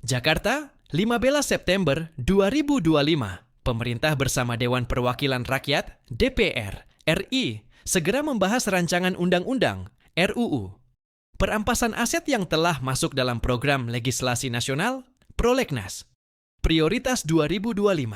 Jakarta, 15 September 2025. Pemerintah bersama Dewan Perwakilan Rakyat (DPR) RI segera membahas rancangan undang-undang RUU perampasan aset yang telah masuk dalam program legislasi nasional Prolegnas Prioritas 2025.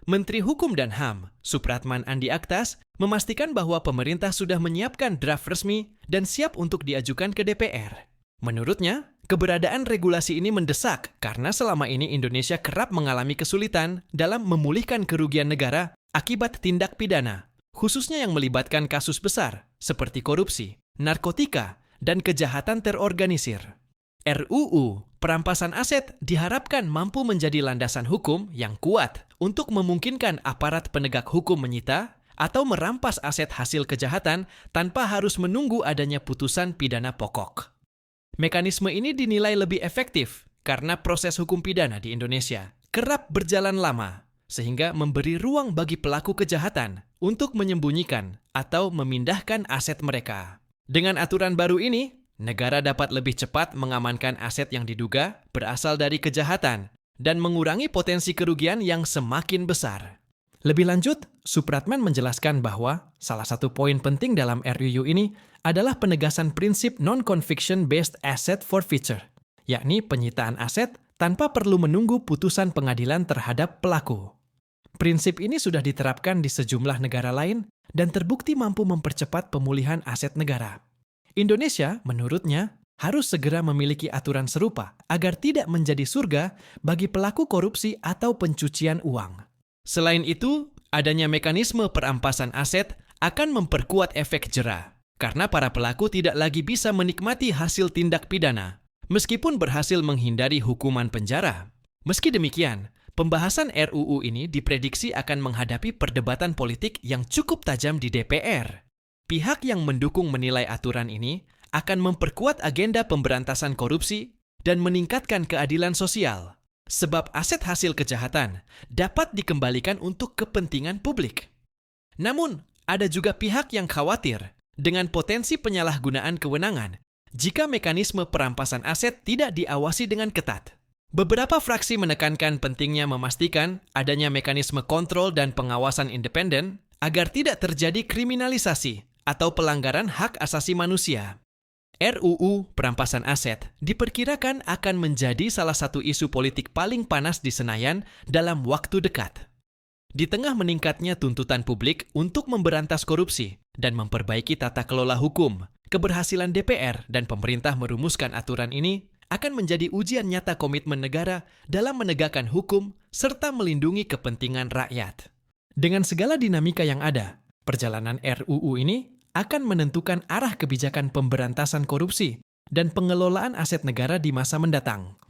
Menteri Hukum dan HAM, Supratman Andi Aktas, memastikan bahwa pemerintah sudah menyiapkan draft resmi dan siap untuk diajukan ke DPR. Menurutnya, keberadaan regulasi ini mendesak karena selama ini Indonesia kerap mengalami kesulitan dalam memulihkan kerugian negara akibat tindak pidana, khususnya yang melibatkan kasus besar seperti korupsi, narkotika, dan kejahatan terorganisir. RUU perampasan aset diharapkan mampu menjadi landasan hukum yang kuat untuk memungkinkan aparat penegak hukum menyita atau merampas aset hasil kejahatan tanpa harus menunggu adanya putusan pidana pokok. Mekanisme ini dinilai lebih efektif karena proses hukum pidana di Indonesia kerap berjalan lama, sehingga memberi ruang bagi pelaku kejahatan untuk menyembunyikan atau memindahkan aset mereka. Dengan aturan baru ini, negara dapat lebih cepat mengamankan aset yang diduga berasal dari kejahatan dan mengurangi potensi kerugian yang semakin besar. Lebih lanjut, Supratman menjelaskan bahwa salah satu poin penting dalam RUU ini adalah penegasan prinsip non-conviction based asset forfeiture, yakni penyitaan aset tanpa perlu menunggu putusan pengadilan terhadap pelaku. Prinsip ini sudah diterapkan di sejumlah negara lain dan terbukti mampu mempercepat pemulihan aset negara. Indonesia, menurutnya, harus segera memiliki aturan serupa agar tidak menjadi surga bagi pelaku korupsi atau pencucian uang. Selain itu, adanya mekanisme perampasan aset akan memperkuat efek jera, karena para pelaku tidak lagi bisa menikmati hasil tindak pidana, meskipun berhasil menghindari hukuman penjara. Meski demikian, pembahasan RUU ini diprediksi akan menghadapi perdebatan politik yang cukup tajam di DPR. Pihak yang mendukung menilai aturan ini akan memperkuat agenda pemberantasan korupsi dan meningkatkan keadilan sosial, sebab aset hasil kejahatan dapat dikembalikan untuk kepentingan publik. Namun, ada juga pihak yang khawatir dengan potensi penyalahgunaan kewenangan jika mekanisme perampasan aset tidak diawasi dengan ketat. Beberapa fraksi menekankan pentingnya memastikan adanya mekanisme kontrol dan pengawasan independen agar tidak terjadi kriminalisasi atau pelanggaran hak asasi manusia. RUU perampasan aset diperkirakan akan menjadi salah satu isu politik paling panas di Senayan dalam waktu dekat. Di tengah meningkatnya tuntutan publik untuk memberantas korupsi dan memperbaiki tata kelola hukum, keberhasilan DPR dan pemerintah merumuskan aturan ini akan menjadi ujian nyata komitmen negara dalam menegakkan hukum serta melindungi kepentingan rakyat. Dengan segala dinamika yang ada, perjalanan RUU ini akan menentukan arah kebijakan pemberantasan korupsi dan pengelolaan aset negara di masa mendatang.